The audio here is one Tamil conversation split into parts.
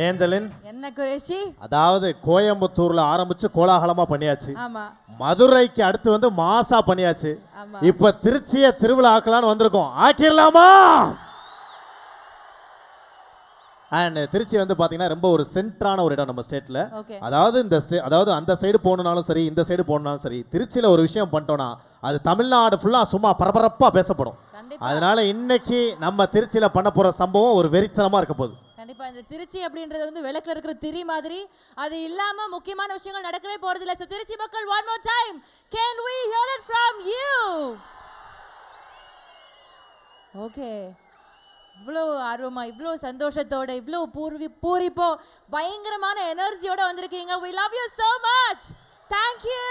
ஏஞ்சலின் என்ன குரேஷி? அதாவது கோயம்புத்தூர்ல ஆரம்பிச்சு கோலாகலமா பண்ணியாச்சு. ஆமா. மதுரைக்கு அடுத்து வந்து மாசா பண்ணியாச்சு. ஆமா. இப்ப திருச்சிய திருவிழா ஆக்கலான்னு வந்திருக்கோம். ஆக்கிரலாமா? அண்ட் திருச்சி வந்து பாத்தீங்கன்னா ரொம்ப ஒரு சென்ட்ரான ஒரு இடம் நம்ம ஸ்டேட்ல. அதாவது அந்த சைடு போனாலும் சரி, இந்த சைடு போனாலும் சரி, திருச்சியில ஒரு விஷயம் பண்ணிட்டோம்னா அது தமிழ்நாடு ஃபுல்லா சும்மா பரபரப்பா பேசப்படும். அதனால இன்னைக்கு நம்ம திருச்சியில பண்ண போற சம்பவம் ஒரு வெறித்தனமா இருக்க போகுது. கண்டிப்பா இந்த திருச்சி அப்படின்றது வந்து விளக்குல இருக்கிற திரி மாதிரி, அது இல்லாம முக்கியமான விஷயங்கள் நடக்கவே போறது இல்ல. சோ திருச்சி மக்கள், one more time, can we hear it from you? Okay, இவ்வளோ ஆர்வமா, இவ்வளோ சந்தோஷத்தோட, இவ்வளோ பூரிப்போ, பயங்கரமான எனர்ஜியோட வந்திருக்கீங்க. we love you so much. thank you.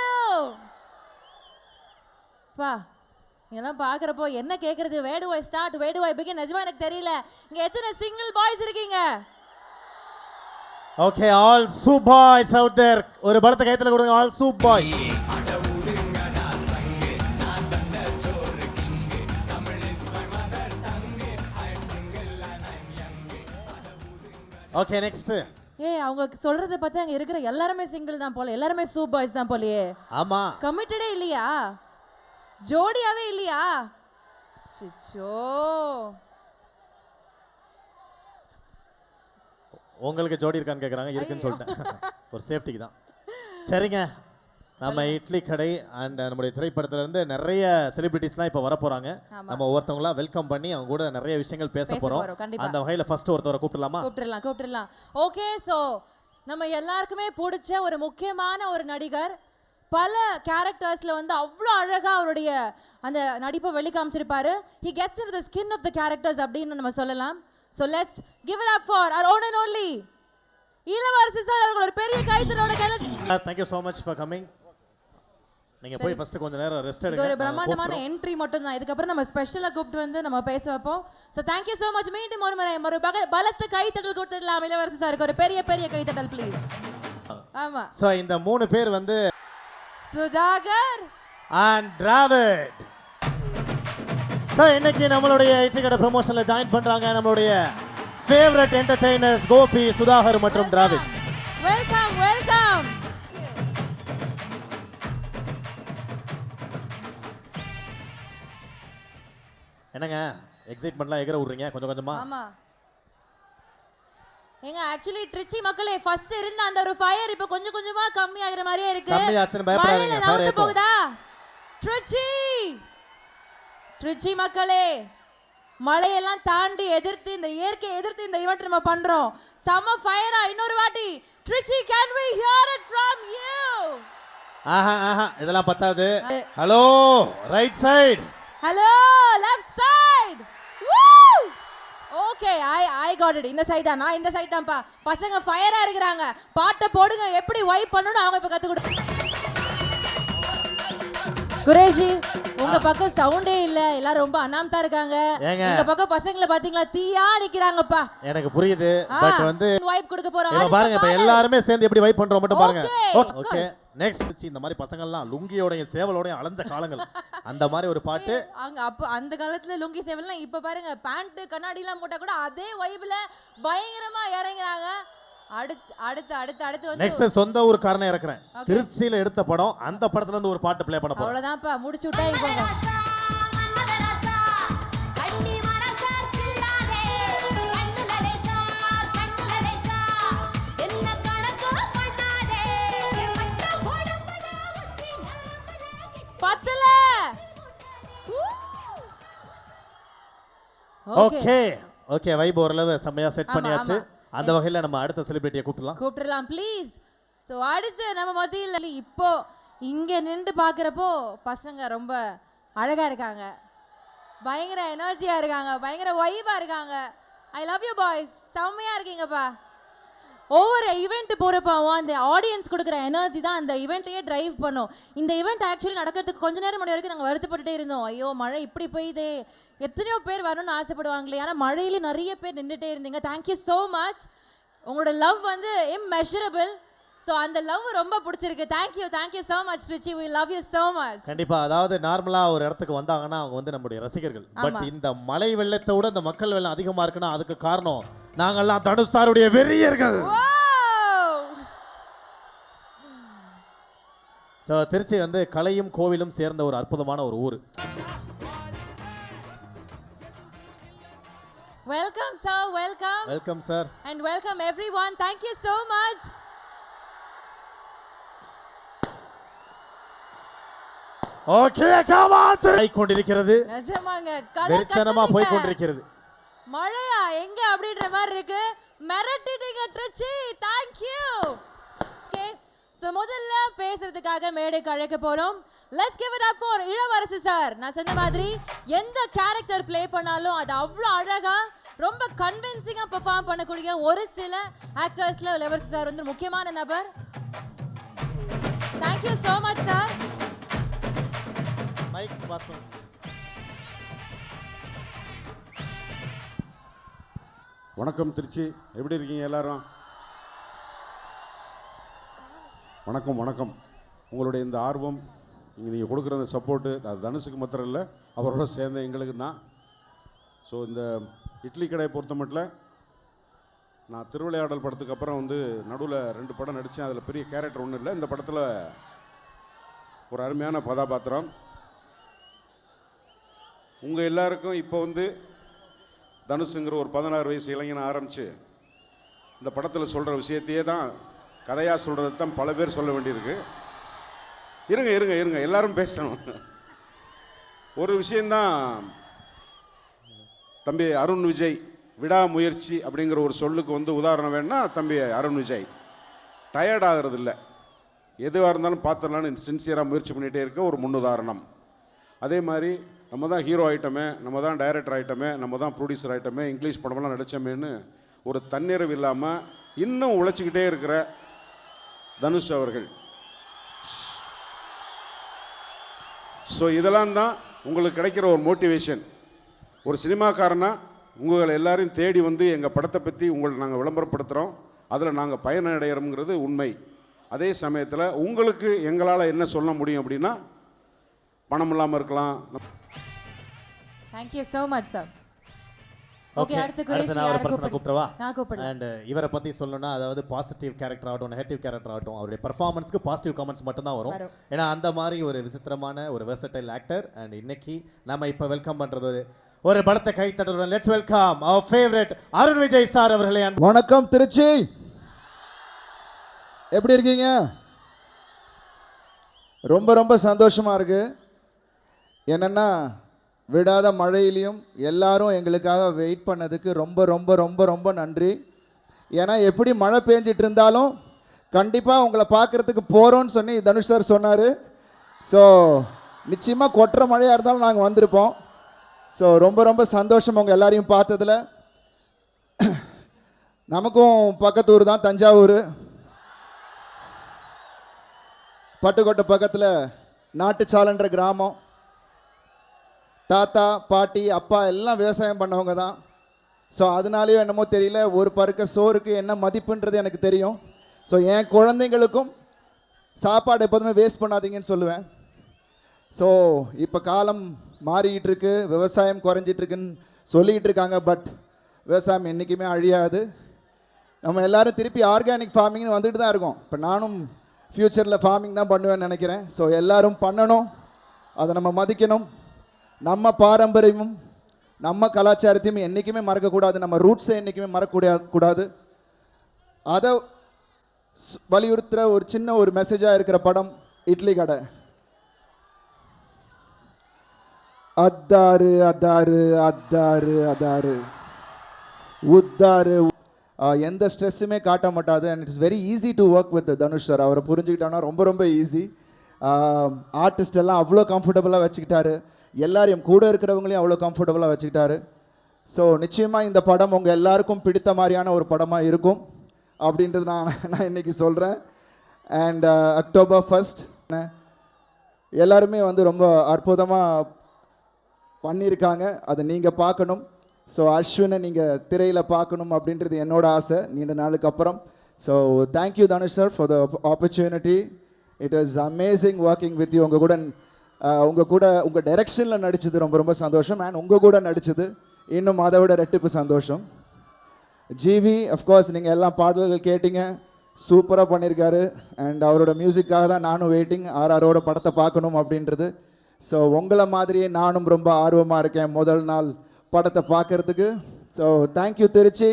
பா, இதெல்லாம் பார்க்குறப்போ என்ன கேட்குறது, where do I start, where do I begin, நிஜமா எனக்கு தெரியல. இங்கே எத்தனை சிங்கிள் பாய்ஸ் இருக்கீங்க? Okay, all soup boys out there, ஒரு பலத்த கைத்துல கொடுங்க. All soup boys. Okay, next. அவங்க சொல்றத பார்த்தா அங்க இருக்கிற எல்லாருமே சிங்கிள் தான் போல, எல்லாருமே சூப் பாய்ஸ் தான் போலயே. ஆமா. கமிட்டடே இல்லையா? ஜோடியாவே இல்லையா? சிச்சோ, உங்களுக்கு ஜோடி இருக்கான்னு கேக்குறாங்க. இருக்குன்னு சொல்லிட்டேன், ஒரு சேஃப்டிக்கு தான். சரிங்க, நம்ம இட்லி கடை அண்ட் நம்முடைய திரைப்படத்துல இருந்து நிறைய செலிபிரிட்டிஸ்லாம் இப்போ வர போறாங்க. நம்ம ஒவ்வொருத்தவங்களா வெல்கம் பண்ணி அவங்க கூட நிறைய விஷயங்கள் பேச போறோம். அந்த வகையில ஃபர்ஸ்ட் ஒருத்தவரை கூப்பிடலாமா? கூப்பிடலாம். ஓகே, சோ நம்ம எல்லாருக்குமே பிடிச்ச ஒரு முக்கியமான ஒரு நடிகர், பல கேரக்டர்ஸ்ல வந்து அவ்வளோ அழகா அவருடைய அந்த நடிப்பை வெளி காமிச்சிருப்பாரு. he gets into the skin of the characters அப்படின்னு நம்ம சொல்லலாம். so let's give it up for our own and only இளவரசி சார். அவர்கள் ஒரு பெரிய கைத்தட்டலோட thank you so much for coming. நீங்க போய் ஃபர்ஸ்ட் கொஞ்ச நேரம் ரெஸ்ட் எடுங்க. இது ஒரு பிரம்மாண்டமான என்ட்ரி மட்டும் தான். இதுக்கு அப்புறம் நம்ம ஸ்பெஷலா கூப்பிட்டு வந்து நம்ம பேச வைப்போம். so thank you so much. மீண்டும் ஒரு முறை ஒரு பலத்த கைத்தட்டல் கொடுத்துடலாம் இளவரசி சாருக்கு. ஒரு பெரிய கைத்தட்டல் ப்ளீஸ். ஆமா. சோ இந்த மூணு பேர் வந்து சுதாகர் அண்ட் டிராவிட். சோ இன்னைக்கு நம்மளுடைய இட்லி கடை ப்ரமோஷன்ல ஜாயின் பண்றாங்க நம்மளுடைய ஃபேவரட் என்டர்டெய்னர்ஸ் கோபி, சுதாகர் மற்றும் டிராவிட். வெல்கம். என்னங்க எக்ஸைட்மென்ட்லாம் எகற விடுறீங்க கொஞ்சம் கொஞ்சமா? ஆமா. ஏங்க ஆக்சுவலி திருச்சி மக்களே, ஃபர்ஸ்ட் இருந்த அந்த ஒரு ஃபயர் இப்போ கொஞ்சம் கொஞ்சமா கம்மி ஆகுற மாதிரியே இருக்கு. கம்மியாச்சுன்னு பயப்படாதீங்க. நவுந்து போகுதா திருச்சி மக்களே? மழையெல்லாம் தாண்டி எதிர்த்து, இந்த இயற்கையை எதிர்த்து இந்த ஈவென்ட் நம்ம பண்றோம். சம ஃபயரா இன்னொரு வாட்டி Trichy, can we hear it from you? இதெல்லாம் பத்தாது. Hello right side, hello left side. woo okay, I got it. இந்த சைடா? நான் இந்த சைடு தான்ப்பா. பசங்க ஃபயரா இருக்குறாங்க. பாட்டை போடுங்க, எப்படி வைப் பண்ணனும் அவங்க இப்ப கத்து கொடு. குரேஷி, உங்க பக்கம் சவுண்டே இல்ல, எல்லாரும் ரொம்ப அனாமத்தா இருக்காங்க. இந்த பக்கம் பசங்கள பாத்தீங்களா, தீயா நிக்கறாங்கப்பா. எனக்கு புரியுது, பட் வந்து வைப் கொடுக்க போறோம். பாருங்க, இப்ப எல்லாரும் சேர்ந்து எப்படி வைப் பண்றோம் மட்டும் பாருங்க. Okay, next. இந்த மாதிரி பசங்க எல்லாம் லுங்கியோடயும் சேவலோடயும் அலைஞ்ச காலங்கள், அந்த மாதிரி ஒரு பாட்டு. அப்ப அந்த காலத்துல லுங்கி சேவல்லாம் இப்ப பாருங்க பேண்ட் கண்ணாடி எல்லாம் போட்டா கூட அதே வைப்ல பயங்கரமா இறங்குறாங்க. அடுத்து வந்து நெக்ஸ்ட் சொந்த ஊர்க்காரனே இறக்குறேன். திருச்சியில எடுத்த படம், அந்த படத்துல இருந்து ஒரு பாட்டு ப்ளே பண்ண போறோம். அவ்வளவுதான்ப்பா, முடிச்சு விட்டா இவங்க. ஓகே வைப் ஓரளவு செம்மையா செட் பண்ணியாச்சு. அந்த வகையில நம்ம அடுத்த செலிபிரிட்டியை கூப்பிடலாம் ப்ளீஸ். ஸோ அடுத்து நம்ம மத்தியில் இப்போ இங்கே நின்று பார்க்குறப்போ பசங்க ரொம்ப அழகாக இருக்காங்க, பயங்கர எனர்ஜியாக இருக்காங்க, பயங்கர வைபாக இருக்காங்க. ஐ லவ் யூ பாய்ஸ், செம்மையாக இருக்கீங்கப்பா. ஒவ்வொரு ஈவெண்ட் போகிறப்போ அந்த ஆடியன்ஸ் கொடுக்குற எனர்ஜி தான் அந்த ஈவெண்ட்டையே ட்ரைவ் பண்ணும். இந்த ஈவெண்ட் ஆக்சுவலி நடக்கிறதுக்கு கொஞ்ச நேரம் முன்னாடி வரைக்கும் நாங்கள் வருத்தப்பட்டுட்டே இருந்தோம். ஐயோ மழை இப்படி பெய்யுதே, எத்தனையோ பேர் வரணும்னு ஆசைப்படுவாங்களே, ஆனால் மழையில நிறைய பேர் நின்றுட்டே இருந்தீங்க. Thank you so much. உங்களோட லவ் வந்து இம்மெஷரபிள். ஸோ அந்த லவ் ரொம்ப பிடிச்சிருக்கு. தேங்க்யூ ஸோ மச் ரிச்சி, we love you so much. கண்டிப்பா. அதாவது நார்மலா ஒரு இடத்துக்கு வந்தாங்கன்னா அவங்க வந்து நம்முடைய ரசிகர்கள். பட் இந்த மழை வெள்ளத்தை விட இந்த மக்கள் வெள்ளம் அதிகமா இருக்குன்னா அதுக்கு காரணம் நாங்கெல்லாம் தனுஷ் சாருடைய வெறியர்கள். ஸோ திருச்சி வந்து கலையும் கோவிலும் சேர்ந்த ஒரு அற்புதமான ஒரு ஊர். Welcome sir, welcome. Welcome sir. And welcome everyone. Thank you so much. Okay, போய் கொண்டிருக்கிறது. நிஜமாங்க வெறித்தனமா போய் கொண்டிருக்கிறது. மழையா எங்க அப்படின்ற மாதிரி இருக்கு. மிரட்டிட்டீங்க Trichy. Thank you. Okay, so முதல்ல பேசுறதுக்காக மேடைக்கு அழைக்க போறோம். Let's give it up for Ilavarasi sir. நான் சொன்ன மாதிரி எந்த கேரக்டர் ப்ளே பண்ணாலும் அது அவ்வளோ அழகா ரொம்ப கன்வின்சிங்கா பெர்ஃபார்ம் பண்ணக்கூடிய ஒரு சில ஆக்டர்ஸ்ல இளவரசி சார் வந்து முக்கியமான நபர். Thank you so much sir. Mike pass பண்ணு. வணக்கம் திருச்சி, எப்படி இருக்கீங்க எல்லாரும்? வணக்கம் வணக்கம். உங்களுடைய இந்த ஆர்வம், நீங்கள் கொடுக்குற அந்த சப்போர்ட்டு, அது தனுஷுக்கு மாத்திரம் இல்லை, அவரோட சேர்ந்த எங்களுக்கு தான். ஸோ இந்த இட்லி கடையை பொறுத்த மட்டும் நான் திருவிளையாடல் படத்துக்கு அப்புறம் வந்து நடுவில் 2 படம் நடித்தேன். அதில் பெரிய கேரக்டர் ஒன்றும் இல்லை. இந்த படத்தில் ஒரு அருமையான கதாபாத்திரம். உங்கள் எல்லாருக்கும் இப்போ வந்து தனுஷுங்கிற ஒரு 16 வயசு இளைஞனை ஆரம்பித்து இந்த படத்தில் சொல்கிற விஷயத்தையே தான் கதையாக சொல்கிறது தான் பல பேர் சொல்ல வேண்டியிருக்கு. இருங்க இருங்க இருங்க எல்லாரும் பேசணும். ஒரு விஷயந்தான், தம்பி அருண் விஜய் விடாமுயற்சி அப்படிங்கிற ஒரு சொல்லுக்கு வந்து உதாரணம் வேணுன்னா தம்பி அருண் விஜய் டயர்ட் ஆகிறது இல்லை. எதுவாக இருந்தாலும் பார்த்துடலான்னு சின்சியராக முயற்சி பண்ணிகிட்டே இருக்க ஒரு முன்னுதாரணம். அதே மாதிரி நம்ம தான் ஹீரோ ஆகிட்டோமே, நம்ம தான் டைரக்டர் ஆகிட்டோமே, நம்ம தான் ப்ரொடியூசர் ஆகிட்டோமே, இங்கிலீஷ் படமெல்லாம் நடித்தோமேன்னு ஒரு தன்னிறைவு இல்லாமல் இன்னும் உழைச்சிக்கிட்டே இருக்கிற தனுஷ் அவர்கள். ஸோ இதெல்லாம் தான் உங்களுக்கு கிடைக்கிற ஒரு மோட்டிவேஷன். ஒரு சினிமாக்காரனா உங்களை எல்லாரையும் தேடி வந்து எங்கள் படத்தை பற்றி உங்களை நாங்கள் விளம்பரப்படுத்துகிறோம், அதில் நாங்கள் பயனடைகிறோம்ங்கிறது உண்மை. அதே சமயத்தில் உங்களுக்கு எங்களால் என்ன சொல்ல முடியும் அப்படின்னா, பணம் இல்லாமல் இருக்கலாம். Thank you so much sir. Okay, அடுத்து நான் ஒரு பர்சனை கூப்பிடுவா. நான் கூப்பிடுறேன். அண்ட் இவரை பற்றி சொல்லணும்னா, அதாவது பாசிட்டிவ் கேரக்டர் ஆகட்டும், நெகட்டிவ் கேரக்டர் ஆகட்டும், அவருடைய பர்ஃபார்மன்ஸ்க்கு பாசிட்டிவ் கமெண்ட்ஸ் மட்டும் தான் வரும். ஏன்னா அந்த மாதிரி ஒரு விசித்திரமான ஒரு வெர்சடைல் ஆக்டர். அண்ட் இன்னைக்கு நம்ம இப்போ வெல்கம் பண்ணுறது ஒரு படத்தை கை தட்டுறோம். லெட்ஸ் வெல்கம் அவர் ஃபேவரட் அருண் விஜய் சார் அவர்களே. வணக்கம் திருச்சி, எப்படி இருக்கீங்க? ரொம்ப ரொம்ப சந்தோஷமாக இருக்குது. என்னென்னா, விடாத மழையிலையும் எல்லாரும் எங்களுக்காக வெயிட் பண்ணதுக்கு ரொம்ப ரொம்ப ரொம்ப ரொம்ப நன்றி. ஏன்னா எப்படி மழை பெஞ்சிட்டு இருந்தாலும் கண்டிப்பாக உங்களை பார்க்குறதுக்கு போகிறோன்னு சொல்லி தனுஷ் சார் சொன்னார். ஸோ நிச்சயமாக கொட்டுற மழையாக இருந்தாலும் நாங்கள் வந்திருப்போம். ஸோ ரொம்ப ரொம்ப சந்தோஷம் உங்கள் எல்லாரையும் பார்த்ததில். நமக்கும் பக்கத்தூர் தான் தஞ்சாவூர். பட்டுக்கோட்டை பக்கத்தில் நாட்டுச்சாலன்ற கிராமம். தாத்தா பாட்டி அப்பா எல்லாம் விவசாயம் பண்ணவங்க தான். ஸோ அதனாலேயோ என்னமோ தெரியல, ஒரு பருக்க சோறுக்கு என்ன மதிப்புன்றது எனக்கு தெரியும். ஸோ என் குழந்தைங்களுக்கும் சாப்பாடு எப்போதுமே வேஸ்ட் பண்ணாதீங்கன்னு சொல்லுவேன். ஸோ இப்போ காலம் மாறிக்கிட்டு இருக்கு, விவசாயம் குறைஞ்சிட்ருக்குன்னு சொல்லிக்கிட்டு இருக்காங்க. பட் விவசாயம் என்றைக்குமே அழியாது. நம்ம எல்லோரும் திருப்பி ஆர்கானிக் ஃபார்மிங்னு வந்துட்டு தான் இருக்கோம். இப்போ நானும் ஃப்யூச்சரில் ஃபார்மிங் தான் பண்ணுவேன்னு நினைக்கிறேன். ஸோ எல்லோரும் பண்ணணும், அதை நம்ம மதிக்கணும். நம்ம பாரம்பரியமும் நம்ம கலாச்சாரத்தையும் என்றைக்குமே மறக்கக்கூடாது. நம்ம ரூட்ஸை என்றைக்குமே மறக்கக்கூடாது. அதை வலியுறுத்துகிற ஒரு சின்ன ஒரு மெசேஜாக இருக்கிற படம் இட்லி கடை. அத்தாரு அதாரு அத்தாரு அதாரு உத்தாரு. எந்த ஸ்ட்ரெஸ்ஸுமே காட்ட மாட்டாது. And it's very easy to work with Dhanush sir. அவரை புரிஞ்சுக்கிட்டோன்னா ரொம்ப ரொம்ப ஈஸி. ஆர்டிஸ்ட் எல்லாம் அவ்வளோ கம்ஃபர்டபுளாக வச்சுக்கிட்டாரு. எல்லாரையும் கூட இருக்கிறவங்களையும் அவ்வளோ கம்ஃபர்டபுளாக வச்சுக்கிட்டாரு. ஸோ நிச்சயமாக இந்த படம் உங்கள் எல்லாருக்கும் பிடித்த மாதிரியான ஒரு படமாக இருக்கும் அப்படின்றது நான் இன்றைக்கி சொல்கிறேன். அண்ட் அக்டோபர் 1 எல்லாருமே வந்து ரொம்ப அற்புதமாக பண்ணியிருக்காங்க. அதை நீங்கள் பார்க்கணும். ஸோ அஸ்வினை நீங்கள் திரையில் பார்க்கணும் அப்படின்றது என்னோட ஆசை, நீண்ட நாளுக்கு அப்புறம். So thank you Dhanush sir for the opportunity. It was amazing working with you. உங்கள் டைரக்ஷனில் நடிச்சது ரொம்ப ரொம்ப சந்தோஷம். அண்ட் உங்கள் கூட நடிச்சது இன்னும் அதை விட ரெட்டிப்பு சந்தோஷம். ஜிவி அஃப்கோர்ஸ் நீங்கள் எல்லாம் பாடல்கள் கேட்டீங்க, சூப்பராக பண்ணியிருக்காரு. அண்ட் அவரோட மியூசிக்காக தான் நானும் வெயிட்டிங் ஆர்ஆரோட படத்தை பார்க்கணும் அப்படின்றது. ஸோ உங்களை மாதிரியே நானும் ரொம்ப ஆர்வமாக இருக்கேன் முதல் நாள் படத்தை பார்க்குறதுக்கு. So thank you Trichy.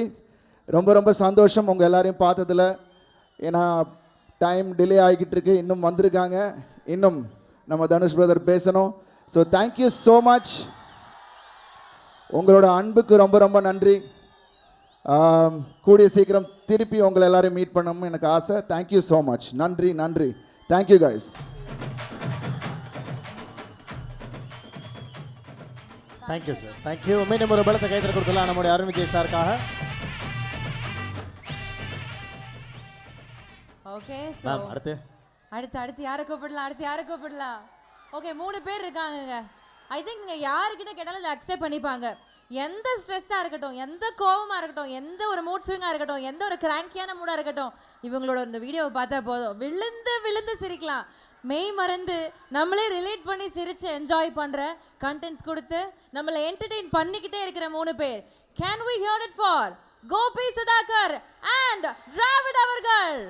ரொம்ப ரொம்ப சந்தோஷம் உங்கள் எல்லாரையும் பார்த்ததில். ஏன்னா டைம் டிலே ஆகிக்கிட்டு இருக்கு, இன்னும் வந்திருக்காங்க, இன்னும் நம்ம தனுஷ் பிரதர் பேசணும். So thank you so much. உங்களோட அன்புக்கு ரொம்ப ரொம்ப நன்றி. கூடிய சீக்கிரம் திருப்பி உங்களை எல்லாரையும் மீட் பண்ணணும்னு எனக்கு ஆசை. Thank you so much. நன்றி நன்றி. Thank you guys. Thank you sir, thank you. மீண்டும் ஒரு பலத்தை கைத்தற கொடுக்கலாம் நம்முடைய அருண் விஜய் சாருக்காக. ஓகே, சோ மேம் அடுத்து அடுத்து யாரை கூப்பிடலாம்? ஓகே, 3 பேர் இருக்காங்கங்க. ஐ திங்க் நீங்கள் யாருக்கிட்ட கேட்டாலும் அதை அக்செப்ட் பண்ணிப்பாங்க. எந்த ஸ்ட்ரெஸ்ஸாக இருக்கட்டும், எந்த கோவமாக இருக்கட்டும், எந்த ஒரு மூட் ஸ்விங்காக இருக்கட்டும், எந்த ஒரு கிராங்கியான மூடாக இருக்கட்டும், இவங்களோட இந்த வீடியோவை பார்த்தா போதும் விழுந்து சிரிக்கலாம். மெய் மறந்து நம்மளே ரிலேட் பண்ணி சிரித்து என்ஜாய் பண்ணுற கண்டென்ட்ஸ் கொடுத்து நம்மளை என்டர்டெயின் பண்ணிக்கிட்டே இருக்கிற 3 பேர். Can we hear it for Gopi Sudhakar and Dravid அவர்கள்.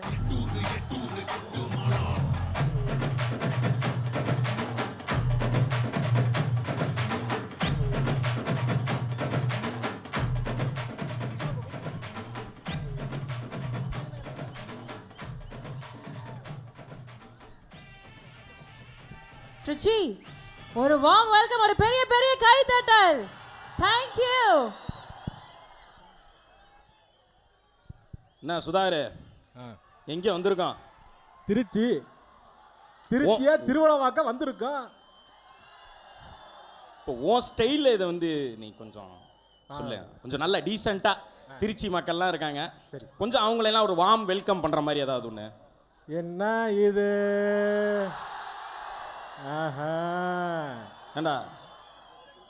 ட்ரிச்சி, ஒரு வார்ம் வெல்கம், ஒரு பெரிய கை தட்டல். Thank you. என்ன சுதாகர், எங்கே வந்திருக்கோம்? திருச்சியா திருவிழாவாக்க வந்திருக்கோம். இப்போ உன் ஸ்டைலில் இதை வந்து நீ கொஞ்சம் சொல்லு, கொஞ்சம் நல்ல டீசெண்டாக. திருச்சி மக்கள்லாம் இருக்காங்க, கொஞ்சம் அவங்களெல்லாம் ஒரு வார்ம் வெல்கம் பண்ணுற மாதிரி ஏதாவது ஒன்று. என்ன இது? ஏண்டா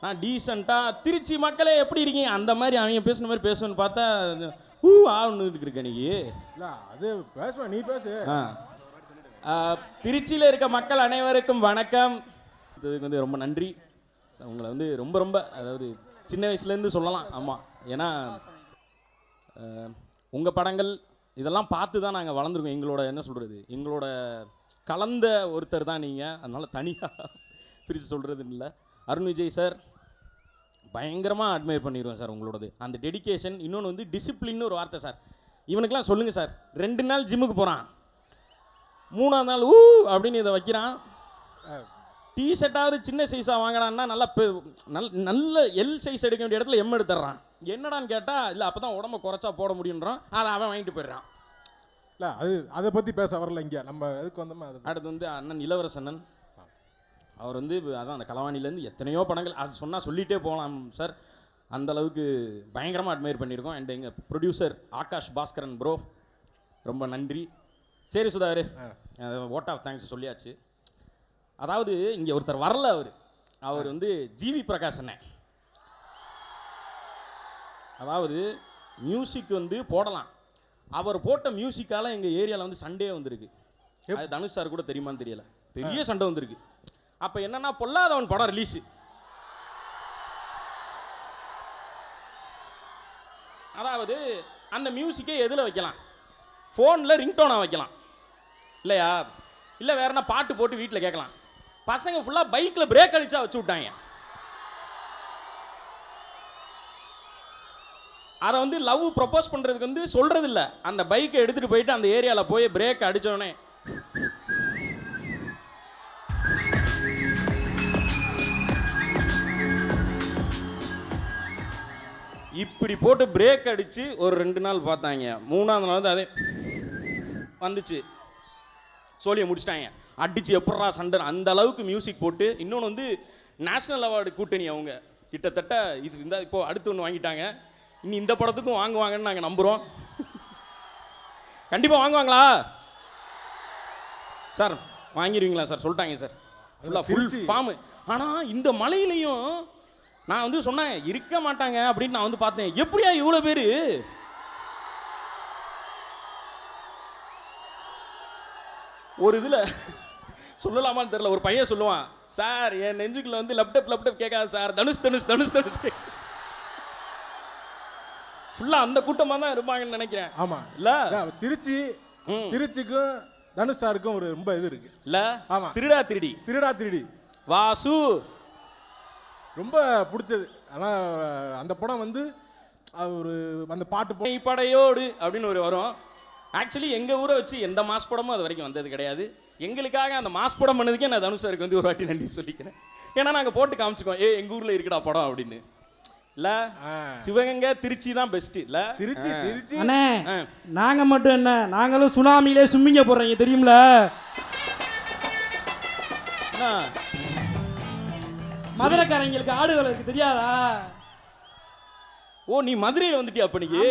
நான் டீசெண்டாக திருச்சி மக்களே எப்படி இருக்கீங்க அந்த மாதிரி அவங்க பேசுன மாதிரி பேசணும்னு பார்த்தா ஆன்னு இருக்க நீ. இல்லை அது பேசுவேன், நீ பேசு. திருச்சியில் இருக்க மக்கள் அனைவருக்கும் வணக்கம். இதுக்கு வந்து ரொம்ப நன்றி. உங்களை வந்து ரொம்ப அதாவது சின்ன வயசுலேருந்து சொல்லலாம். ஆமாம், ஏன்னா உங்கள் படங்கள் இதெல்லாம் பார்த்து தான் நாங்கள் வளர்ந்துருக்கோம். எங்களோட என்ன சொல்கிறது, எங்களோட கலந்த ஒருத்தர் தான் நீங்கள். அதனால் தனியாக பிரித்து சொல்கிறது இல்லை. அருண் விஜய் சார் பயங்கரமாக அட்மையர் பண்ணிடுவேன் சார் உங்களோடது. அந்த டெடிக்கேஷன், இன்னொன்று வந்து டிசிப்ளின்னு ஒரு வார்த்தை சார். இவனுக்கெல்லாம் சொல்லுங்கள் சார், 2 நாள் ஜிம்முக்கு போகிறான், 3ஆவது நாள் அப்படின்னு இதை வைக்கிறான். டிஷர்ட்டாவது சின்ன சைஸாக வாங்கினான்னா நல்ல எல் சைஸ் எடுக்க வேண்டிய இடத்துல எம் எடுத்துட்றான். என்னடான்னு கேட்டால் இல்லை அப்போ தான் உடம்பை குறைச்சா போட முடியுன்றான். அதை அவன் வாங்கிட்டு போயிடுறான். இல்லை அதை பற்றி பேச வரல இங்கே, நம்ம எதுக்கு வந்தோமோ அது. அடுத்து வந்து அண்ணன் இளவரசண்ணன், அவர் வந்து அதான் அந்த கலவாணிலேருந்து எத்தனையோ படங்கள் அது சொன்னால் சொல்லிகிட்டே போகலாம் சார். அந்தளவுக்கு பயங்கரமாக அட்மையர் பண்ணியிருக்கோம். அண்ட் எங்கள் ப்ரொடியூசர் ஆகாஷ் பாஸ்கரன் ப்ரோ, ரொம்ப நன்றி. சரி சுதாகர், ஓட் ஆஃப் தேங்க்ஸ் சொல்லியாச்சு. அதாவது இங்கே ஒருத்தர் வரல, அவர் வந்து ஜிவி பிரகாஷ் அண்ணன். அதாவது மியூசிக் வந்து போடலாம், அவர் போட்ட மியூசிக்கால் எங்கள் ஏரியாவில் வந்து சண்டே வந்திருக்கு. அது தனுஷ் சார் கூட தெரியுமான்னு தெரியல, பெரிய சண்டை வந்திருக்கு. அப்போ என்னன்னா பொல்லாதவன் படம் ரிலீஸு. அதாவது அந்த மியூசிக்கை எதில் வைக்கலாம்? ஃபோனில் ரிங்டோனாக வைக்கலாம் இல்லையா? இல்லை வேற என்ன பாட்டு போட்டு வீட்டில் கேட்கலாம். பசங்க ஃபுல்லாக பைக்கில் பிரேக் அடிச்சா வச்சு விட்டாங்க. அதை வந்து லவ் ப்ரப்போஸ் பண்ணுறதுக்கு வந்து சொல்கிறது இல்லை, அந்த பைக்கை எடுத்துகிட்டு போயிட்டு அந்த ஏரியாவில் போய் பிரேக் அடித்தோடனே இப்படி போட்டு பிரேக் அடித்து ஒரு 2 நாள் பார்த்தாங்க. 3ஆவது நாள் வந்து அதே வந்துச்சு, சோழியை முடிச்சிட்டாங்க. அடித்து எப்படா சண்டை, அந்த அளவுக்கு மியூசிக் போட்டு. இன்னொன்று வந்து நேஷ்னல் அவார்டு கூட்டணி அவங்க கிட்டத்தட்ட இது இருந்தால் இப்போது அடுத்து ஒன்று வாங்கிட்டாங்க. இனி இந்த படத்துக்கும் வாங்குவாங்கன்னு நாங்கள் நம்புகிறோம். கண்டிப்பாக வாங்குவாங்களா சார்? வாங்கிடுவீங்களா சார்? சொல்லிட்டாங்க சார், ஃபுல் ஃபார்மு. ஆனால் இந்த மலையிலையும் நான் வந்து சொன்னேன் இருக்க மாட்டாங்க அப்படின்னு நான் வந்து பார்த்தேன். எப்படியா இவ்வளோ பேர்? ஒரு இதில் சொல்லலாமான்னு தெரியல, ஒரு பையன் சொல்லுவான், சார் என் நெஞ்சுக்குள்ள வந்து லேப்டாப் கேட்காது சார், தனுஷ் தனுஷ் தனுஷ் தனுஷ் ஃபுல்லாக அந்த கூட்டமாக தான் இருப்பாங்கன்னு நினைக்கிறேன். ஆமா இல்லை திருச்சிக்கும் தனுஷ் சாருக்கும் ஒரு ரொம்ப இது இருக்கு. இல்லை ஆமா. திருடா திருடி வாசு ரொம்ப பிடிச்சது. ஆனால் அந்த படம் வந்து ஒரு அந்த பாட்டு படையோடு அப்படின்னு ஒரு வரும். ஆக்சுவலி எங்கள் ஊரை வச்சு எந்த மாஸ் படமும் அது வரைக்கும் வந்தது கிடையாது. எங்களுக்காக அந்த மாஸ் படம் பண்ணதுக்கே நான் தனுஷ் சாருக்கு வந்து ஒரு வாட்டி நன்றி சொல்லிக்கிறேன். ஏன்னா நாங்கள் போட்டு காமிச்சிக்கோம், எங்கள் ஊரில் இருக்குடா படம் அப்படின்னு. இல்லை சிவகங்கை திருச்சி தான் பெஸ்ட்டு. இல்லை திருச்சி அண்ணே, நாங்கள் மட்டும் என்ன, நாங்களும் சுனாமியிலே சும்மிங்க போடுறீங்க தெரியுமில. மதுரைக்காரங்களுக்கு ஆடுகள் இருக்கு தெரியாதா? ஓ, நீ மதுரையில் வந்துட்டியா அப்பனிக்கு?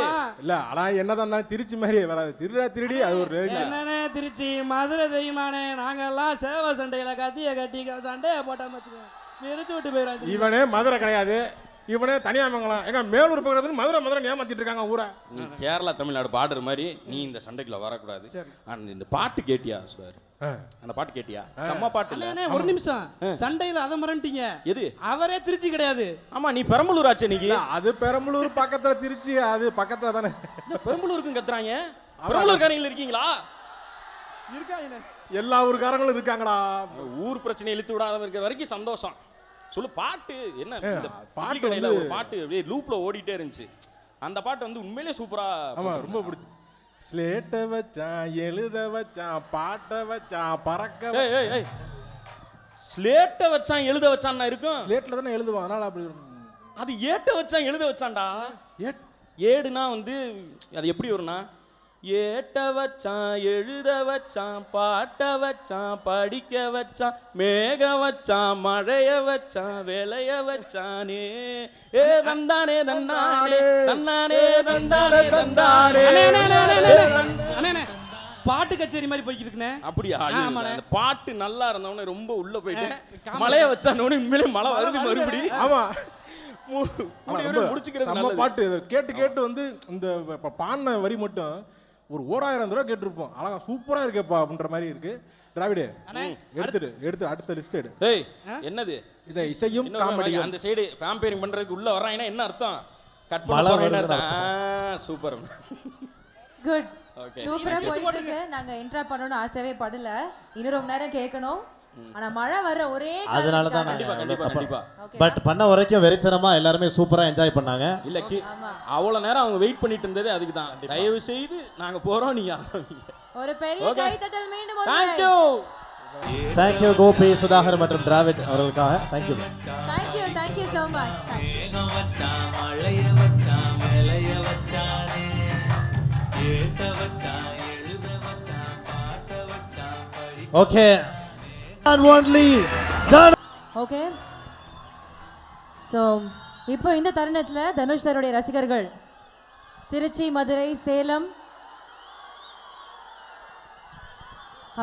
இல்ல ஆனா என்னதான் திருச்சி மாதிரி வராது. திருடி அது ஒரு என்னண்ணே திருச்சி மதுரை தெரியுமானே? நாங்கெல்லாம் சேவை சண்டையில கத்திய கட்டி சண்டையை போட்டாம வச்சுக்கோங்க, மிரிச்சு விட்டு போயிடாது. இவனே மதுரை கிடையாது, இவனே தனியாமங்கலம். எங்க மேலூர் பக்கத்துல மதுரை ஏமாத்திட்டு இருக்காங்க ஊரை. நீ கேரளா தமிழ்நாடு பாடுற மாதிரி நீ இந்த சண்டைக்குள்ள வரக்கூடாது. இந்த பாட்டு கேட்டியா சார்? அந்த பாட்டு கேட்டியா? செம்ம பாட்டு இல்ல? ஒரு நிமிஷம், சண்டையில அதை மறந்துட்டீங்க. எது? அவரே திருச்சி கிடையாது. ஆமா, நீ பெரம்பலூர் ஆச்சு நீங்க. அது பெரம்பலூர் பக்கத்துல, திருச்சி அது பக்கத்துல தானே. பெரம்பலூருக்கும் கத்துறாங்க. பெரம்பலூர்காரங்க இருக்கீங்களா? இருக்காங்க, எல்லா ஊருக்காரங்களும் இருக்காங்கடா. ஊர் பிரச்சனை இழுத்து விடாத இருக்கிற வரைக்கும் சந்தோஷம். சொல்லு பாட்டு என்ன? இந்த பாட்டு கடையில ஒரு பாட்டு அப்படியே லூப்ல ஓடிட்டே இருந்துச்சு. அந்த பாட்டு வந்து உண்மையிலேயே சூப்பரா. ஆமா, ரொம்ப பிடிச்சி. ஸ்லேட்டை வச்சான், எழுத வச்சான், பாட்டை வச்சான், பறக்க. ஸ்லேட்டை வச்சான் எழுத வச்சான்னா இருக்கும். ஸ்லேட்ல தானே எழுதுவான், அதனால அப்படி. அது ஏட்ட வச்சான் எழுத வச்சான்டா. ஏடுனா வந்து அது எப்படி வரும்னா, ஏட்ட வச்சான் எழுத வச்சான் பாட்ட வச்சான் படிக்க வச்சான் மேக வச்சான் மழைய வச்சான் விளைய வச்சானே ஏ தந்தானே தந்தானே தந்தானே தந்தானே தந்தானே. பாட்டு கச்சேரி மாதிரி போய்கிட்டு இருக்குனே. அப்படியா? அந்த பாட்டு நல்லா இருந்தவனே ரொம்ப உள்ள போயிட்டேன். மழைய வச்சானோன்னு உண்மையிலே மழை வருது மறுபடியும். ஆமா, முடிச்சுக்கிறது பாட்டு கேட்டு வந்து இந்த பாடின வரி மட்டும் ஒரு 1000 தடவை கேட்டிருப்போம். அழகா சூப்பரா இருக்கேப்பா அப்படின்ற மாதிரி இருக்கு. டிராவிடே எடுத்து அடுத்த லிஸ்ட் எடு. ஏய் என்னது இத இசையும் காமெடி அந்த சைடு கம்பேரிங் பண்றதுக்கு உள்ள வர்றாங்கன்னா என்ன அர்த்தம்? கட் பண்ண போறேன்னா சூப்பர். குட், சூப்பரா போயிட்டு இருக்கு. நாங்க இன்ட்ரா பண்ணனும் ஆசையே படல, இன்னும் ரொம்ப நேரம் கேட்கணும். ஆனா மழை வர ஒரே அதனால தான் கண்டிப்பா. பட் பண்ண வரைக்கும் வெறித்தனமா எல்லாரும் சூப்பரா என்ஜாய் பண்ணாங்க. இல்ல அவ்வளவு நேரம் அவங்க வெயிட் பண்ணிட்டு இருந்ததே அதுக்கு தான். தயவு செய்து நாங்க போறோம், நீங்க ஒரு பெரிய கைதட்டல் மீண்டும் ஒரு Thank you கோபி, சுதாகர் மற்றும் டிராவிட் அவர்களுக்காக. Thank you so much. Okay. And only done. Okay, so இப்போ இந்த தருணத்தில் தனுஷ் சாருடைய ரசிகர்கள் திருச்சி, மதுரை, சேலம்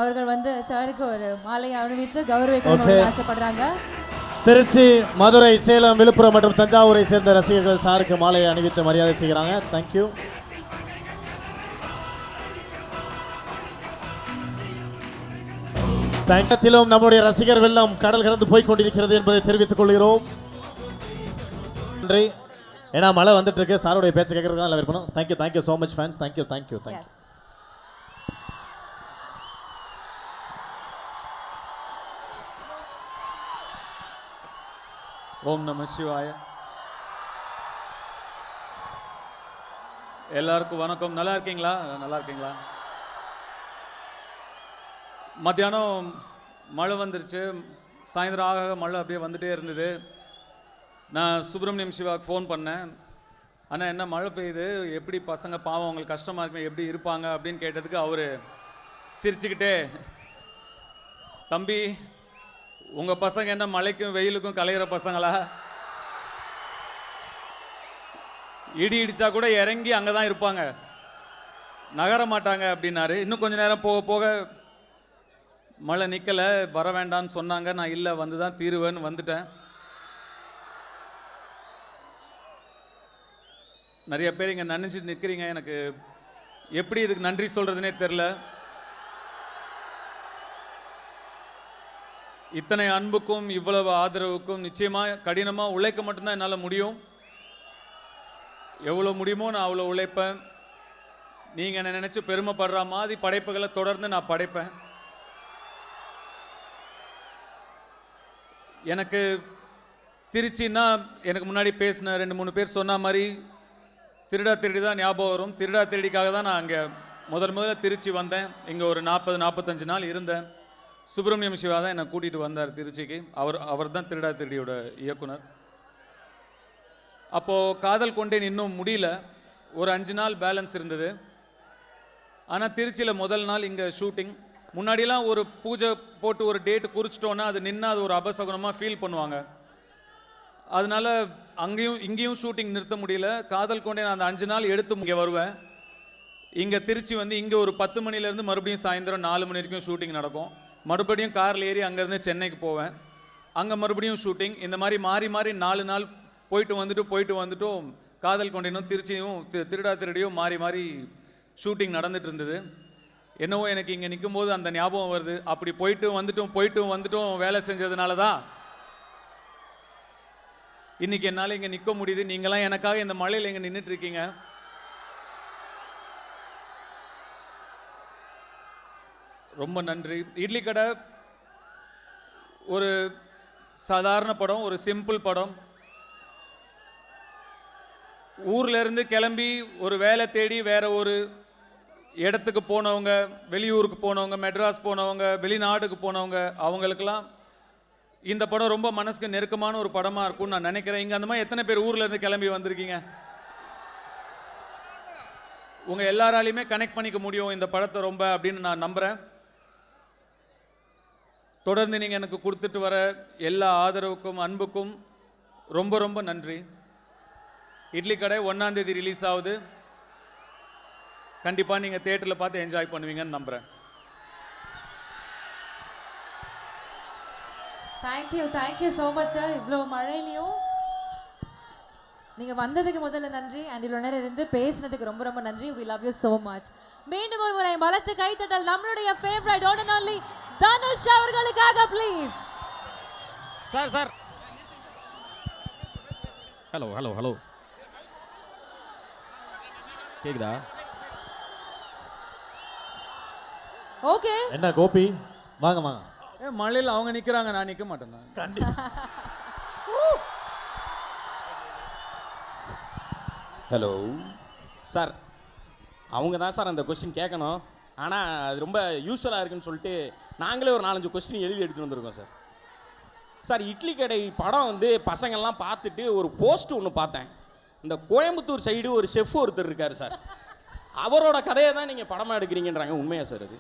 அவர்கள் வந்து சாருக்கு ஒரு மாலையை அணிவித்து கௌரவிக்கணும்னு ஆசைப்படுறாங்க. திருச்சி, மதுரை, சேலம், விழுப்புரம் மற்றும் தஞ்சாவூரை சேர்ந்த ரசிகர்கள் சாருக்கு மாலையை அணிவித்து மரியாதை செய்கிறாங்க. தேங்க்யூ. தங்கத்திலும் நம்முடைய ரசிகர் வெள்ளம் கடல் கடந்து போய் கொண்டிருக்கிறது என்பதை தெரிவித்துக் கொள்கிறோம். நன்றி. ஏன்னா மழை வந்துட்டு இருக்கு, சாருடைய பேச்சை கேட்கறதுக்கு தான் விருப்பம். Thank you so much fans. Thank you. ஓம் நம சிவாய. எல்லாருக்கும் வணக்கம். நல்லா இருக்கீங்களா? மத்தியானம் மழை வந்துருச்சு, சாயந்தரம் ஆக மழை அப்படியே வந்துட்டே இருந்தது. நான் சுப்பிரமணியம் சிவாவுக்கு ஃபோன் பண்ணேன். ஆனால் என்ன மழை பெய்யுது, எப்படி பசங்க பாவம் அவங்களுக்கு கஷ்டமாக இருக்குமே, எப்படி இருப்பாங்க அப்படின்னு கேட்டதுக்கு அவர் சிரிச்சுக்கிட்டே, தம்பி உங்கள் பசங்க என்ன மழைக்கும் வெயிலுக்கும் கலையிற பசங்களா? இடி இடிச்சா கூட இறங்கி அங்கே தான் இருப்பாங்க, நகர மாட்டாங்க அப்படின்னாரு. இன்னும் கொஞ்சம் நேரம் போக போக மழை நிற்கலை, வர வேண்டான்னு சொன்னாங்க. நான் இல்லை வந்து தான் தீருவேன்னு வந்துட்டேன். நிறைய பேர் இங்கே நினச்சிட்டு நிற்கிறீங்க, எனக்கு எப்படி இதுக்கு நன்றி சொல்கிறதுனே தெரில. இத்தனை அன்புக்கும் இவ்வளவு ஆதரவுக்கும் நிச்சயமாக கடினமாக உழைக்க மட்டும்தான் என்னால் முடியும். எவ்வளோ முடியுமோ நான் அவ்வளோ உழைப்பேன். நீங்கள் என்னை நினச்சி பெருமைப்படுற மாதிரி படைப்புகளை தொடர்ந்து நான் படைப்பேன். எனக்கு திருச்சின்னா எனக்கு முன்னாடி பேசின 2-3 பேர் சொன்ன மாதிரி திருடா திருடி தான் ஞாபகம் வரும். திருடா திருடிக்காக தான் நான் அங்கே முதல்ல திருச்சி வந்தேன். இங்கே ஒரு 40-45 நாள் இருந்தேன். சுப்பிரமணியம் சிவா தான் என்னை கூட்டிகிட்டு வந்தார் திருச்சிக்கு. அவர் தான் திருடா திருடியோட இயக்குனர். அப்போது காதல் கொண்டேன் இன்னும் முடியல, ஒரு 5 நாள் பேலன்ஸ் இருந்தது. ஆனால் திருச்சியில் முதல் நாள் இங்கே ஷூட்டிங். முன்னாடிலாம் ஒரு பூஜை போட்டு ஒரு டேட்டு குறிச்சிட்டோன்னா அது நின்று அது ஒரு அபசகுனமாக ஃபீல் பண்ணுவாங்க. அதனால இங்கேயும் ஷூட்டிங் நிறுத்த முடியல. காதல் கொண்டேன் அந்த 5 நாள் எடுத்து இங்கே வருவேன். இங்கே திருச்சி வந்து இங்கே ஒரு 10 மணிலேருந்து மறுபடியும் சாயந்தரம் 4 மணி வரைக்கும் ஷூட்டிங் நடக்கும். மறுபடியும் காரில் ஏறி அங்கேருந்து சென்னைக்கு போவேன். அங்கே மறுபடியும் ஷூட்டிங். இந்த மாதிரி மாறி மாறி 4 நாள் போயிட்டு வந்துட்டும் காதல் கொண்டேனும் திருச்சியும் திருடா திருடியும் மாறி மாறி ஷூட்டிங் நடந்துட்டு இருந்தது. என்னவோ எனக்கு இங்கே நிற்கும்போது அந்த ஞாபகம் வருது. அப்படி போயிட்டு வந்துட்டும் வேலை செஞ்சதுனால தான் இன்னைக்கு என்னால் இங்கே நிற்க முடியுது. நீங்களாம் எனக்காக இந்த மழையில் இங்கே நின்றுட்டு இருக்கீங்க. ரொம்ப நன்றி. இட்லி கடை ஒரு சாதாரண படம், ஒரு சிம்பிள் படம். ஊர்ல இருந்து கிளம்பி ஒரு வேலை தேடி வேற ஒரு இடத்துக்கு போனவங்க, வெளியூருக்கு போனவங்க, மெட்ராஸ் போனவங்க, வெளிநாடுக்கு போனவங்க, அவங்களுக்கெல்லாம் இந்த படம் ரொம்ப மனசுக்கு நெருக்கமான ஒரு படமாக இருக்கும்னு நான் நினைக்கிறேன். இங்கே அந்த மாதிரி எத்தனை பேர் ஊரில் இருந்து கிளம்பி வந்திருக்கீங்க? உங்கள் எல்லாராலையுமே கனெக்ட் பண்ணிக்க முடியும் இந்த படத்தை ரொம்ப அப்படின்னு நான் நம்புகிறேன். தொடர்ந்து நீங்கள் எனக்கு கொடுத்துட்டு வர எல்லா ஆதரவுக்கும் அன்புக்கும் ரொம்ப ரொம்ப நன்றி. இட்லி கடை 1ஆம் தேதி ரிலீஸ் ஆகுது. கண்டிப்பாக நீங்கள் தியேட்டரில் பார்த்து என்ஜாய் பண்ணுவீங்கன்னு நம்புகிறேன். Thank you so much sir. இவ்வளோ மழையிலையும் நீங்கள் வந்ததுக்கு முதல்ல நன்றி. அண்ட் இவ்வளோ நேரம் இருந்து பேசினதுக்கு ரொம்ப ரொம்ப நன்றி. We love you so much. மீண்டும் ஒரு முறை பலத்து கைத்தட்டல் நம்மளுடைய favourite one and only Dhanush அவர்களுக்காக ப்ளீஸ். சார் ஹலோ கேக்குதா? ஓகே, என்ன கோபி, வாங்க. மழையில் அவங்க நிற்கிறாங்க, நான் நிற்க மாட்டேன். ஹலோ சார், அவங்க தான் சார் அந்த கொஸ்டின் கேட்கணும். ஆனால் அது ரொம்ப யூஸ்ஃபுல்லாக இருக்குன்னு சொல்லிட்டு நாங்களே ஒரு 4-5 கொஸ்டின் எழுதி எடுத்துகிட்டு வந்திருக்கோம் சார். சார், இட்லி கடை படம் வந்து பசங்கள்லாம் பார்த்துட்டு ஒரு போஸ்ட் ஒன்று பார்த்தேன். இந்த கோயம்புத்தூர் சைடு ஒரு செஃப் ஒருத்தர் இருக்கார் சார், அவரோட கதையை தான் நீங்கள் படமாக எடுக்கிறீங்கன்றாங்க. உண்மையா சார் அது?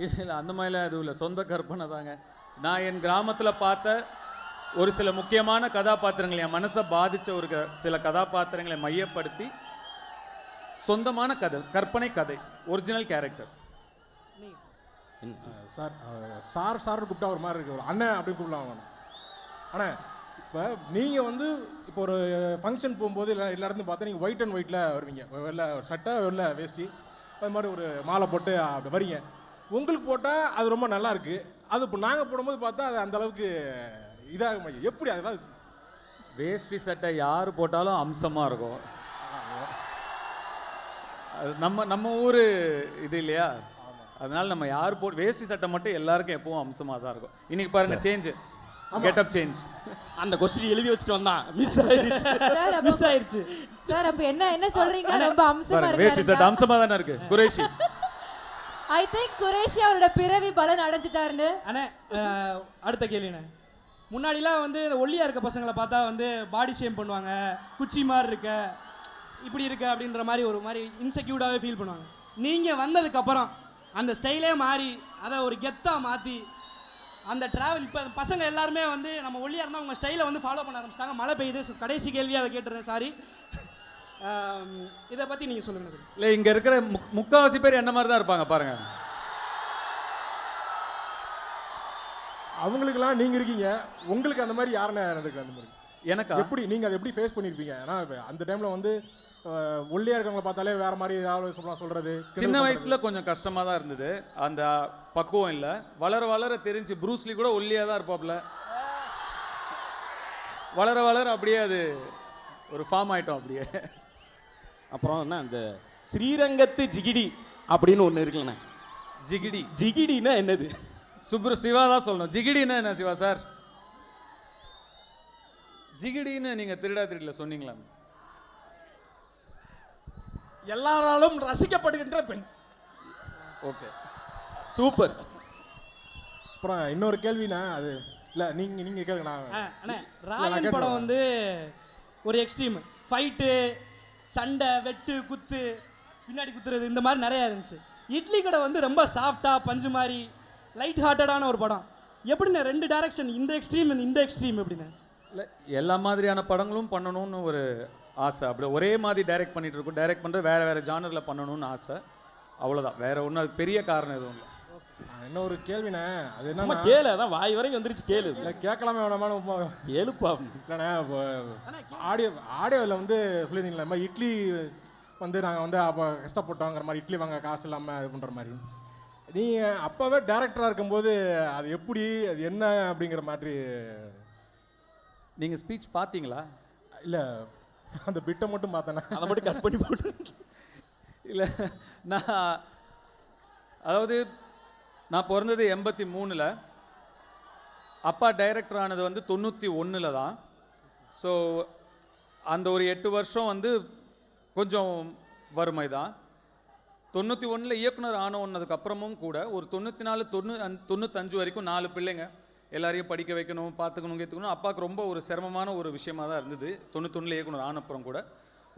இல்லை, அந்த மாதிரிலாம் எதுவும் இல்லை, சொந்த கற்பனை தாங்க. நான் என் கிராமத்தில் பார்த்த ஒரு சில முக்கியமான கதாபாத்திரங்கள், என் மனசை பாதித்த ஒரு சில கதாபாத்திரங்களை மையப்படுத்தி சொந்தமான கதை, கற்பனை கதை, ஒரிஜினல் கேரக்டர்ஸ். சார்னு கூப்பிட்டா ஒரு மாதிரி இருக்கு, ஒரு அண்ணன் அப்படின்னு கூப்பிடலாம். ஆனால் இப்போ நீங்கள் வந்து இப்போ ஒரு ஃபங்க்ஷன் போகும்போது எல்லா இடத்துலையும் பார்த்தா நீங்கள் ஒயிட் அண்ட் ஒயிட்டில் வருவீங்க. வெள்ளை சட்டை, வெள்ளை வேஷ்டி, அது மாதிரி ஒரு மாலை போட்டு அப்படி வரீங்க. உங்களுக்கு போட்டால் அது ரொம்ப நல்லா இருக்கு. அது இப்போ நாங்கள் போடும்போது பார்த்தா அது அந்த அளவுக்கு இதாக எப்படி அதெல்லாம் வேஷ்டி சட்டை யார் போட்டாலும் அம்சமாக இருக்கும். அது நம்ம ஊர் இது இல்லையா, அதனால நம்ம யார் வேஷ்டி சட்டை மட்டும் எல்லாருக்கும் எப்பவும் அம்சமாக தான் இருக்கும். இன்னைக்கு பாருங்க, சேஞ்ச், கெட்டப் சேஞ்ச். அந்த கொஸ்டின் எழுதி வச்சுட்டு வந்தான், மிஸ் ஆயிடுச்சு சார். அப்ப என்ன சொல்றீங்க? ரொம்ப அம்சமா இருக்கு. வேஷ்டி சட்டை அம்சமா தானே இருக்கு. குரேஷி, ஐ திங்க் குரேஷி அவரோட பிறவி பலன் அடைஞ்சிட்டாருன்னு. அண்ணே, அடுத்த கேள்விண்ணே. முன்னாடிலாம் வந்து இந்த ஒல்லியாக இருக்க பசங்களை பார்த்தா வந்து பாடி ஷேம் பண்ணுவாங்க, குச்சி மாதிரி இருக்க, இப்படி இருக்க அப்படின்ற மாதிரி ஒரு மாதிரி இன்செக்யூர்டாகவே ஃபீல் பண்ணுவாங்க. நீங்கள் வந்ததுக்கப்புறம் அந்த ஸ்டைலே மாறி அதை ஒரு கெத்தாக மாற்றி அந்த ட்ராவல், இப்போ பசங்க எல்லாருமே வந்து நம்ம ஒல்லியாக இருந்தால் உங்கள் ஸ்டைலை வந்து ஃபாலோ பண்ண ஆரம்பிச்சிட்டாங்க. மழை பெய்யுது, கடைசி கேள்வியாக அதை கேட்டுறேன், சாரி. இதை பற்றி நீங்கள் சொல்லுங்கள். இல்லை, இங்கே இருக்கிற முக்கால்வாசி பேர் என்ன மாதிரி தான் இருப்பாங்க பாருங்க. அவங்களுக்கெல்லாம் நீங்கள் இருக்கீங்க, உங்களுக்கு அந்த மாதிரி யாருன்னு நடந்துருக்கு? அந்த மாதிரி எனக்கு எப்படி நீங்கள் அதை எப்படி ஃபேஸ் பண்ணியிருப்பீங்க? ஏன்னா அந்த டைமில் வந்து ஒல்லியாக இருக்கவங்களை பார்த்தாலே வேற மாதிரி ஏதாவது சொல்கிறது சின்ன வயசுல கொஞ்சம் கஷ்டமா தான் இருந்தது, அந்த பக்குவம் இல்லை. வளர வளர தெரிஞ்சு ப்ரூஸ்லி கூட ஒல்லியாக தான் இருப்பாப்ல. வளர வளர அப்படியே அது ஒரு ஃபார்ம் ஆயிட்டோம் அப்படியே. அப்புறம் என்ன அந்த ஸ்ரீரங்கத்து ஜிகிடி அப்படின்னு ஒன்று இருக்குல்லண்ணே. ஜிகிடி ஜிகிடின்னா என்னது? சிவா தான் சொல்லணும். ஜிகிடின்னா என்ன சிவா சார்? ஜிகிடின்னு நீங்க திருடா திருடல சொன்னீங்களா? எல்லாராலும் ரசிக்கப்படுகின்ற பெண். Okay, super. அப்புறம் இன்னொரு கேள்வினா அது இல்லை, நீங்கள் கேளுங்க. அண்ணே ராயன் படம் வந்து ஒரு எக்ஸ்ட்ரீம் ஃபைட்டு, சண்டை, வெட்டு, குத்து, பின்னாடி குத்துறது, இந்த மாதிரி நிறையா இருந்துச்சு. இட்லி கடை வந்து ரொம்ப சாஃப்டாக பஞ்சு மாதிரி லைட் ஹார்ட்டடான ஒரு படம். எப்படிண்ணே 2 டைரக்ஷன், இந்த எக்ஸ்ட்ரீம் இந்த எக்ஸ்ட்ரீம் எப்படிண்ணே? இல்லை, எல்லா மாதிரியான படங்களும் பண்ணணும்னு ஒரு ஆசை. அப்படி ஒரே மாதிரி டைரக்ட் பண்ணிட்டு இருக்கோம். டைரக்ட் பண்ணுறது வேறு வேறு ஜானரில் பண்ணணும்னு ஆசை, அவ்வளோதான். வேறு ஒன்றும் அது பெரிய காரணம் எதுவும் இல்லை. இன்னொரு கேள்விண்ணே, அது என்ன கேளு, அதான் வாய் வரைக்கும் வந்துருச்சு, கேளு. இல்லை கேட்கலாமே வேணாமான்னு கேளுப்பா. இல்லைண்ணே, ஆடியோவில் வந்து சொல்லியிருந்தீங்களா இந்த மாதிரி இட்லி வந்து நாங்கள் வந்து அப்போ கஷ்டப்பட்டோங்கிற மாதிரி, இட்லி வாங்க காசு இல்லாமல் இது பண்ணுற மாதிரி. நீங்கள் அப்போவே டேரக்டராக இருக்கும்போது அது எப்படி, அது என்ன அப்படிங்கிற மாதிரி நீங்கள் ஸ்பீச் பார்த்தீங்களா? இல்லை, அந்த பிட்டை மட்டும் பார்த்தேண்ணே, அதை மட்டும் கட் பண்ணி போட்டு. இல்லை, நான் பிறந்தது 83. அப்பா டைரக்டர் ஆனது வந்து 91 தான். ஸோ அந்த ஒரு 8 வருஷம் வந்து கொஞ்சம் வறுமை தான். 91 இயக்குனர் ஆனதுக்கப்புறமும் கூட ஒரு 94, 95 வரைக்கும் 4 பிள்ளைங்க, எல்லாரையும் படிக்க வைக்கணும், பார்த்துக்கணும், கேத்துக்கணும். அப்பாவுக்கு ரொம்ப ஒரு சிரமமான ஒரு விஷயமாக தான் இருந்தது. 91 இயக்குனர் ஆனப்புறம் கூட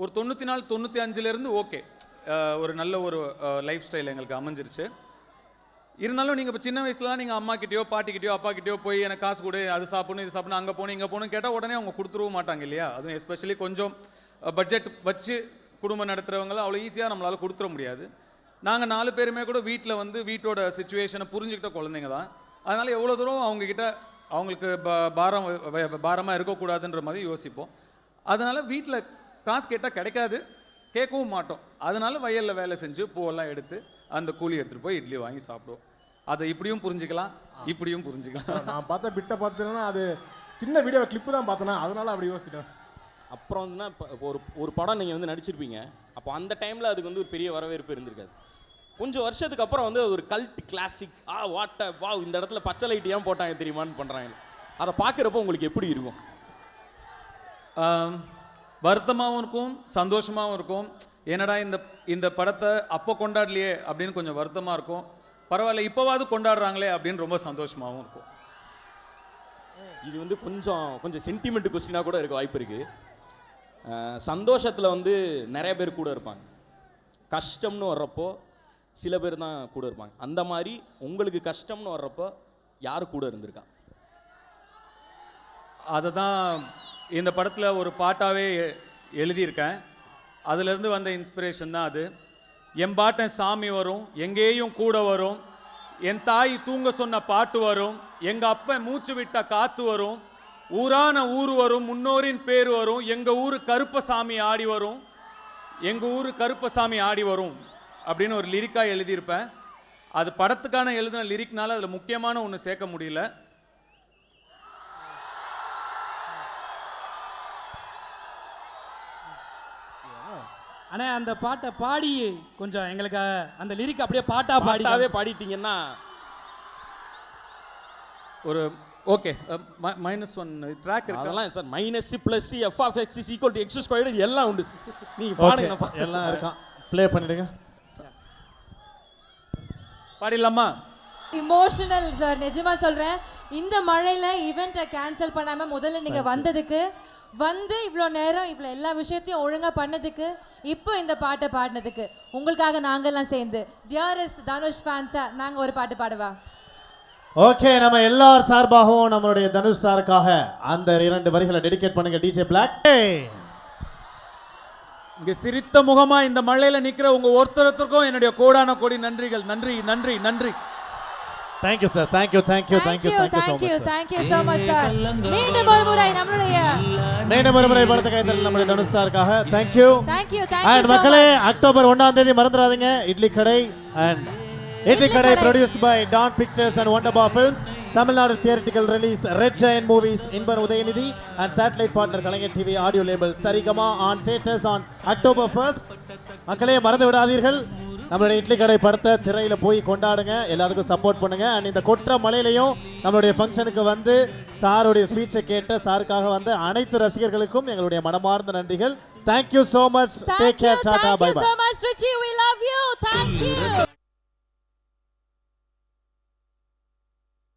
ஒரு 94, 95லேருந்து ஓகே, ஒரு நல்ல ஒரு லைஃப் ஸ்டைல் எங்களுக்கு அமைஞ்சிருச்சு. இருந்தாலும் நீங்கள் இப்போ சின்ன வயசுலலாம் நீங்கள் அம்மா கிட்டேயோ பாட்டிக்கிட்டேயோ அப்பா கிட்டேயோ போய் எனக்கு காசு கொடு, அது சாப்பிடணும், இது சாப்பிடணும், அங்கே போகணும், இங்கே போகணும் கேட்டால் உடனே அவங்க கொடுத்துருவும் மாட்டாங்க இல்லையா? அதுவும் எஸ்பெஷலி கொஞ்சம் பட்ஜெட் வச்சு குடும்பம் நடத்துகிறவங்களாம் அவ்வளோ ஈஸியாக நம்மளால் கொடுத்துட முடியாது. நாங்கள் 4 பேருமே கூட வீட்டில் வந்து வீட்டோட சுச்சுவேஷனை புரிஞ்சுக்கிட்ட குழந்தைங்க தான். அதனால் எவ்வளோ தூரம் அவங்கக்கிட்ட அவங்களுக்கு பாரமாக இருக்கக்கூடாதுன்ற மாதிரி யோசிப்போம். அதனால் வீட்டில் காசு கேட்டால் கிடைக்காது, கேட்கவும் மாட்டோம். அதனால் வயலில் வேலை செஞ்சு பூவெல்லாம் எடுத்து அந்த கூலி எடுத்துகிட்டு போய் இட்லி வாங்கி சாப்பிடுவோம். அதை இப்படியும் புரிஞ்சுக்கலாம், இப்படியும் புரிஞ்சுக்கலாம். நான் பார்த்த பிட்டை பார்த்தேன்னா அது சின்ன வீடியோ கிளிப்பு தான் பார்த்தேன்னா, அதனால் அப்படி யோசிச்சிட்டேன். அப்புறம் வந்து இப்போ ஒரு படம் நீங்கள் வந்து நடிச்சிருப்பீங்க. அப்போ அந்த டைமில் அதுக்கு வந்து ஒரு பெரிய வரவேற்பு இருந்திருக்காது. கொஞ்சம் வருஷத்துக்கு அப்புறம் வந்து ஒரு கல்ட் கிளாசிக், வா இந்த இடத்துல பச்சை லைட் ஏன் போட்டாங்க தெரியுமான்னு பண்ணுறாங்க. அதை பார்க்குறப்போ உங்களுக்கு எப்படி இருக்கும்? வருத்தமாகவும் இருக்கும், சந்தோஷமாகவும் இருக்கும். என்னடா இந்த படத்தை அப்போ கொண்டாடலையே அப்படின்னு கொஞ்சம் வருத்தமாக இருக்கும். பரவாயில்ல, இப்போவாது கொண்டாடுறாங்களே அப்படின்னு ரொம்ப சந்தோஷமாகவும் இருக்கும். இது வந்து கொஞ்சம் சென்டிமெண்ட் கொஸ்டினாக கூட இருக்க வாய்ப்பு இருக்குது. சந்தோஷத்தில் வந்து நிறைய பேர் கூட இருப்பாங்க, கஷ்டம்னு வர்றப்போ சில பேர் தான் கூட இருப்பாங்க. அந்த மாதிரி உங்களுக்கு கஷ்டம்னு வர்றப்போ யார் கூட இருந்திருக்கா? அதை தான் இந்த படத்தில் ஒரு பாட்டாகவே எழுதியிருக்கேன். அதுலேருந்து வந்த இன்ஸ்பிரேஷன் தான் அது. என் பாட்டன் சாமி வரும், எங்கேயும் கூட வரும், என் தாய் தூங்க சொன்ன பாட்டு வரும், எங்கள் அப்பா மூச்சு விட்ட காற்று வரும், ஊரான ஊர் வரும், முன்னோரின் பேர் வரும், எங்கள் ஊர் கருப்பசாமி ஆடி வரும், எங்கள் ஊர் கருப்பசாமி ஆடி வரும் அப்படின்னு ஒரு லிரிக்காக எழுதியிருப்பேன். அது படத்துக்கான எழுதின லிரிக்னால அதில் முக்கியமான ஒன்று சேர்க்க முடியல. அண்ணே அந்த பாட்டை பாடி கொஞ்சம் எங்களுக்கு அந்த லிரிக் அப்படியே பாட்டாவே பாடிட்டீங்கன்னா ஒரு ஓகே. -1 ட்ராக் இருக்கு. அதெல்லாம் sir -c + c f of x = x² எல்லாம் உண்டு. நீங்க பாடுங்க, எல்லாம் இருக்கான், ப்ளே பண்ணிடுங்க. பாடிடலாமா? இமோஷனல் சார், நிஜமா சொல்றேன். இந்த மழையில ஈவெண்ட்டை கேன்சல் பண்ணாம முதல்ல நீங்க வந்ததுக்கு, வந்து இவ்வளோ நேரம் இவ்வளோ எல்லா விஷயத்தையும் ஒழுங்காக பண்ணதுக்கு, இப்போ இந்த பாட்டை பாடினதுக்கு உங்களுக்காக நாங்கள்லாம் சேர்ந்து டியரஸ்ட் தனுஷ் ஃபேன்ஸாக நாங்கள் ஒரு பாட்டு பாடுவா. ஓகே, நம்ம எல்லார் சார்பாகவும் நம்மளுடைய தனுஷ் சாருக்காக அந்த 2 வரிகளை டெடிகேட் பண்ணுங்க டிஜே பிளாக். இங்கே சிரித்த முகமா இந்த மழையில நிற்கிற உங்க ஒருத்தருக்கும் என்னுடைய கோடான கோடி நன்றிகள். நன்றி நன்றி நன்றி. Thank you sir, thank you thank you thank you thank you thank you so much sir. மீண்டும் ஒரு முறை நம்மளுடைய மீண்டும் ஒரு முறை படத்தை கைத்தறல் நம்முடைய தனுஷ் சாருக்காக தேங்க்யூ. தேங்க்யூ அண்ட் தேங்க்யூ மக்களே, அக்டோபர் 1ஆம் தேதி மறந்துடாதீங்க, இட்லி கடை அண்ட் இட்லி கடை produced by Dawn Pictures and Wonderbar Films. Tamil Nadu theatrical release red giant movies, Inban Udhayanidhi and satellite partner Kalaignar TV audio label Saregama on theatres on October 1st. மக்களே மறந்து விடாதீர்கள், நம்மளுடைய இட்லி கடை படத்தை திரையில போய் கொண்டாடுங்க, எல்லாத்துக்கும் சப்போர்ட் பண்ணுங்க. அண்ட் இந்த கொற்ற மலையிலையும் நம்மளுடைய ஃபங்க்ஷனுக்கு வந்து சாருடைய ஸ்பீச்சை கேட்ட சாருக்காக வந்து அனைத்து ரசிகர்களுக்கும் எங்களுடைய மனமார்ந்த நன்றிகள். Thank you so much. Take care. Tata. Bye bye. Thank you so much, Richie. We love you. Thank you.